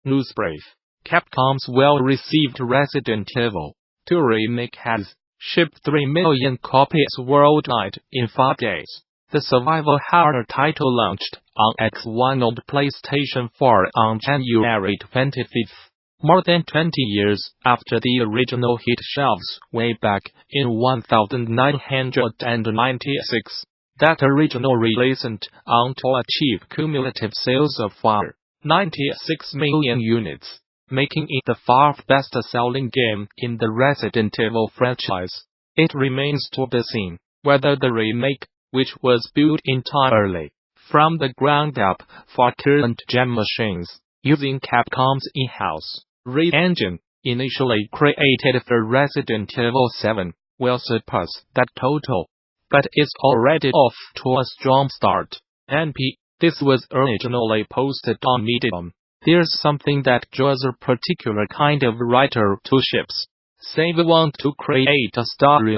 Newsbrief. Capcom's well-received Resident Evil 2 remake has shipped 3 million copies worldwide in 5 days. The survival horror title launched on Xbox and PlayStation 4 on January 25th. More than 20 years after the original hit shelves way back in 1996, that original release went on to achieve cumulative sales of 96 million units, making it the 4th best-selling game in the Resident Evil franchise. It remains to be seen whether the remake, which was built entirely from the ground up for current-gen machines, using Capcom's in-house Red engine, initially created for Resident Evil 7, will surpass that total. But it's already off to a strong start. NP, this was originally posted on Medium. There's something that draws a particular kind of writer to ships. Say we want to create a story,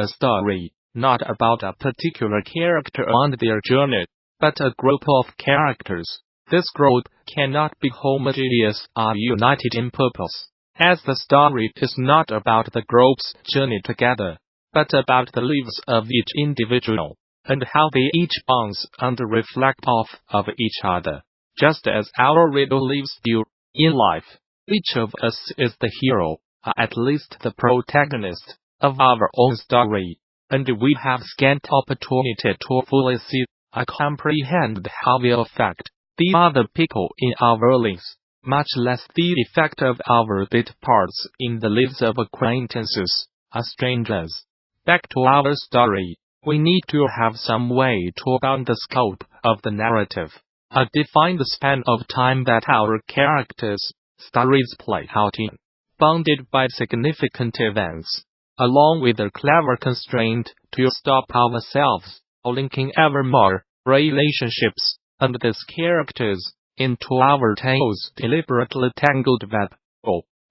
not about a particular character on their journey, but a group of characters. This group cannot be homogeneous or united in purpose, as the story is not about the group's journey together, but about the lives of each individual, and how they each bounce and reflect off of each other. Just as our real lives do in life, each of us is the hero, or at least the protagonist, of our own story, and we have scant opportunity to fully see or comprehend how we affect the other people in our lives, much less the effect of our bit parts in the lives of acquaintances or strangers. Back to our story, we need to have some way to bound the scope of the narrative, or define the span of time that our characters' stories play out in, bounded by significant events, along with a clever constraint to stop ourselves linking ever more relationships and these characters into our tale's deliberately tangled web,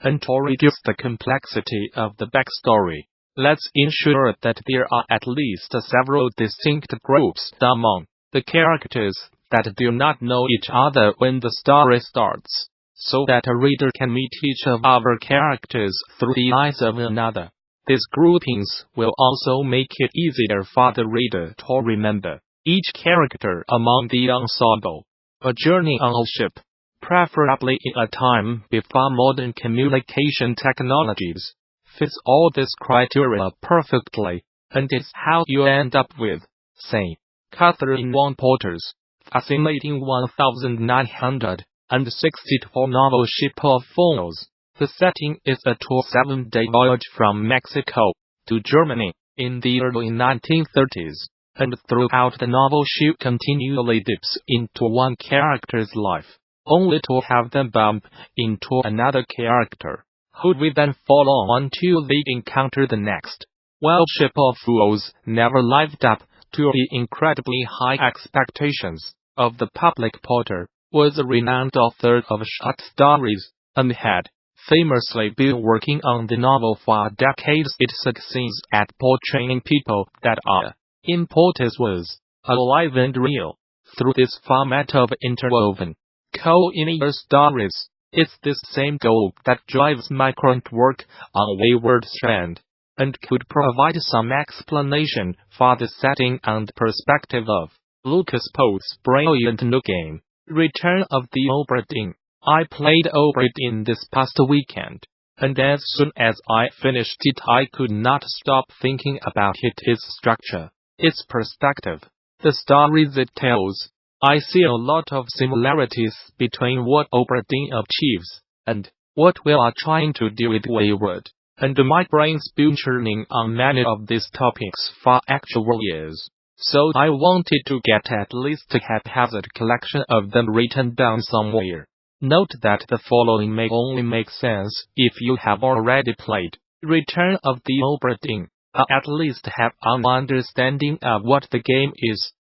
and to reduce the complexity of the backstory. Let's ensure that there are at least several distinct groups among the characters that do not know each other when the story starts, so that a reader can meet each of our characters through the eyes of another. These groupings will also make it easier for the reader to remember each character among the ensemble. A journey on a ship, preferably in a time before modern communication technologies, fits all these criteria perfectly, and it's how you end up with, say, Katherine Anne Porter's fascinating 1964 novel Ship of Fools. The setting is a 7-day voyage from Mexico to Germany in the early 1930s, and throughout the novel she continually dips into one character's life, only to have them bump into another character, who we then follow on till they encounter the next. While Ship of Fools never lived up to the incredibly high expectations of the public, Porter was a renowned author of short stories, and had famously been working on the novel for decades. It succeeds at portraying people that are, in Porter's words, alive and real, through this format of interwoven, co-linear stories. It's this same goal that drives my current work on Wayward Strand, and could provide some explanation for the setting and perspective of Lucas Pope's brilliant new game, Return of the Obra Dinn. I played Obra Dinn this past weekend, and as soon as I finished it I could not stop thinking about its structure, its perspective, the stories it tells. I see a lot of similarities between what Obra Dinn achieves, and what we are trying to do with Wayward, and my brain's been churning on many of these topics for actual years, so I wanted to get at least a haphazard collection of them written down somewhere. Note that the following may only make sense if you have already played Return of the Obra Dinn, or at least have an understanding of what the game is.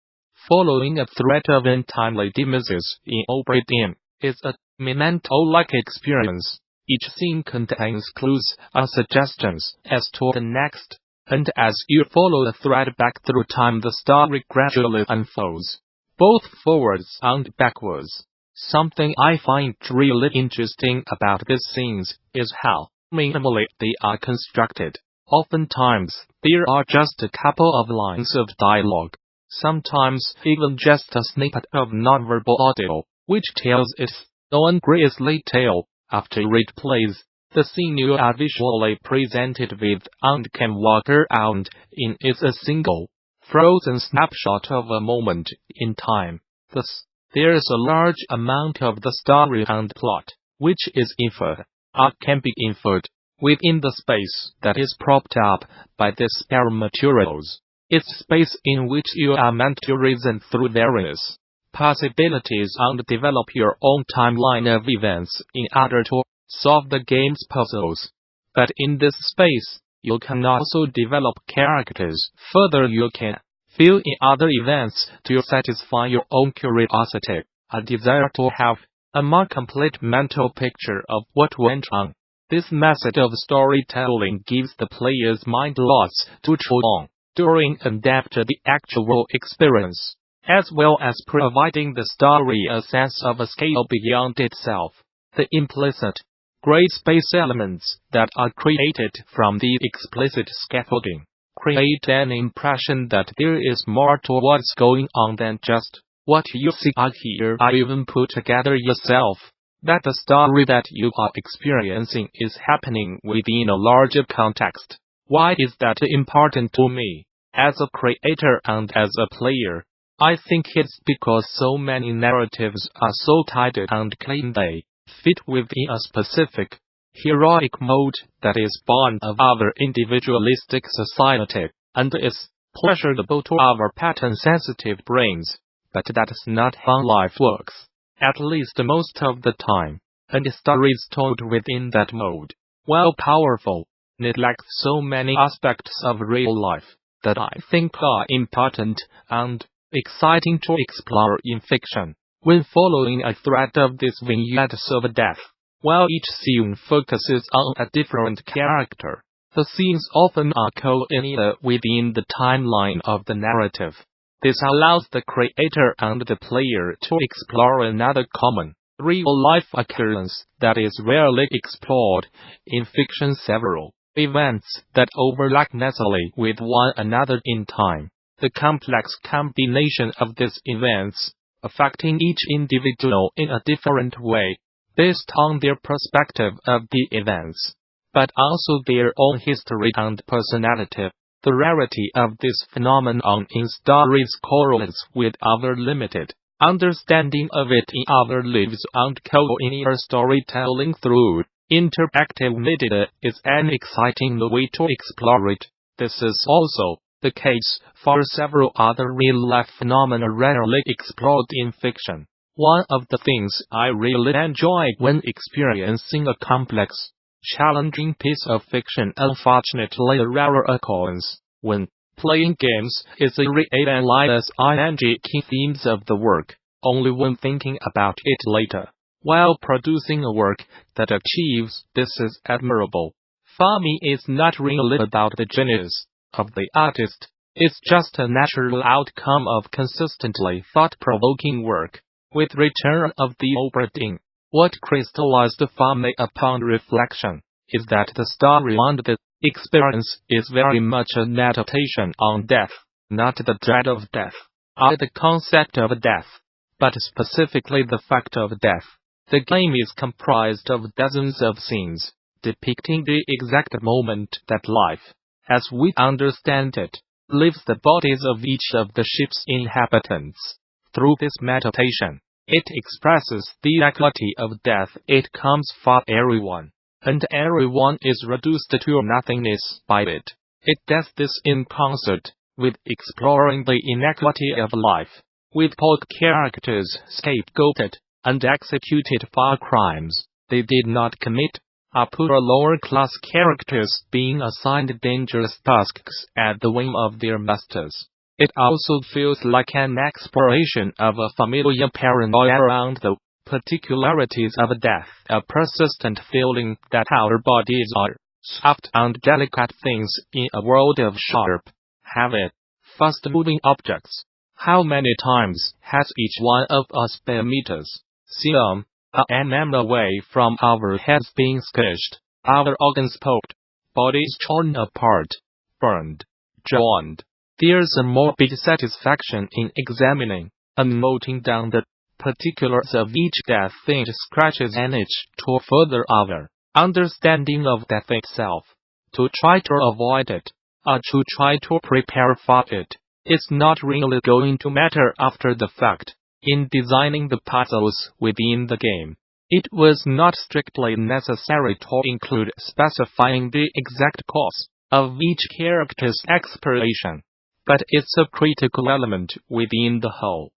Following a thread of untimely demises in Obra Dinn is a Memento-like experience. Each scene contains clues or suggestions as to the next, and as you follow the thread back through time the story gradually unfolds, both forwards and backwards. Something I find really interesting about these scenes is how minimally they are constructed. Oftentimes, there are just a couple of lines of dialogue, sometimes even just a snippet of nonverbal audio, which tells its own grisly tale. After it plays, the scene you are visually presented with and can walk around in is a single, frozen snapshot of a moment in time. Thus, there is a large amount of the story and plot, which is inferred, or can be inferred, within the space that is propped up by the spare materials. It's space in which you are meant to reason through various possibilities and develop your own timeline of events in order to solve the game's puzzles. But in this space, you can also develop characters. Further, you can fill in other events to satisfy your own curiosity, a desire to have a more complete mental picture of what went on. This method of storytelling gives the player's mind lots to chew on during and after the actual experience, as well as providing the story a sense of a scale beyond itself. The implicit, gray space elements that are created from the explicit scaffolding create an impression that there is more to what's going on than just what you see or hear or even put together yourself. That the story that you are experiencing is happening within a larger context. Why is that important to me? As a creator and as a player, I think it's because so many narratives are so tied and claim they fit within a specific, heroic mode that is born of our individualistic society, and is pleasurable to our pattern-sensitive brains. But that's not how life works, at least most of the time, and stories told within that mode, while powerful, neglect so many aspects of real life that I think are important and exciting to explore in fiction. When following a thread of these vignettes of death, while each scene focuses on a different character, the scenes often are co-linear within the timeline of the narrative. This allows the creator and the player to explore another common, real-life occurrence that is rarely explored in fiction: several events that overlap necessarily with one another in time. The complex combination of these events, affecting each individual in a different way, based on their perspective of the events, but also their own history and personality. The rarity of this phenomenon in stories correlates with our limited understanding of it in our lives, and co-linear storytelling through interactive media is an exciting way to explore it. This is also the case for several other real-life phenomena rarely explored in fiction. One of the things I really enjoy when experiencing a complex, challenging piece of fiction, unfortunately a rare occurrence when playing games, is to reanalyze key themes of the work, only when thinking about it later. While producing a work that achieves this is admirable. For me, it's not really about the genius of the artist. It's just a natural outcome of consistently thought-provoking work. With return of the Obra Dinn, what crystallized for me upon reflection is that the story and the experience is very much a meditation on death, not the dread of death, or the concept of death, but specifically the fact of death. The game is comprised of dozens of scenes, depicting the exact moment that life, as we understand it, leaves the bodies of each of the ship's inhabitants. Through this meditation, it expresses the equality of death. It comes for everyone, and everyone is reduced to nothingness by it. It does this in concert with exploring the inequality of life, with both characters scapegoated and executed for crimes they did not commit, or poor lower-class characters being assigned dangerous tasks at the whim of their masters. It also feels like an exploration of a familiar paranoia around the particularities of death, a persistent feeling that our bodies are soft and delicate things in a world of sharp, heavy, fast-moving objects. How many times has each one of us been meters, an mm away from our heads being squished, our organs poked, bodies torn apart, burned, drowned. There's a morbid satisfaction in examining and noting down the particulars of each death thing scratches an itch to further our understanding of death itself, to try to avoid it, or to try to prepare for it. It's not really going to matter after the fact. In designing the puzzles within the game, it was not strictly necessary to include specifying the exact cause of each character's expiration, but it's a critical element within the whole.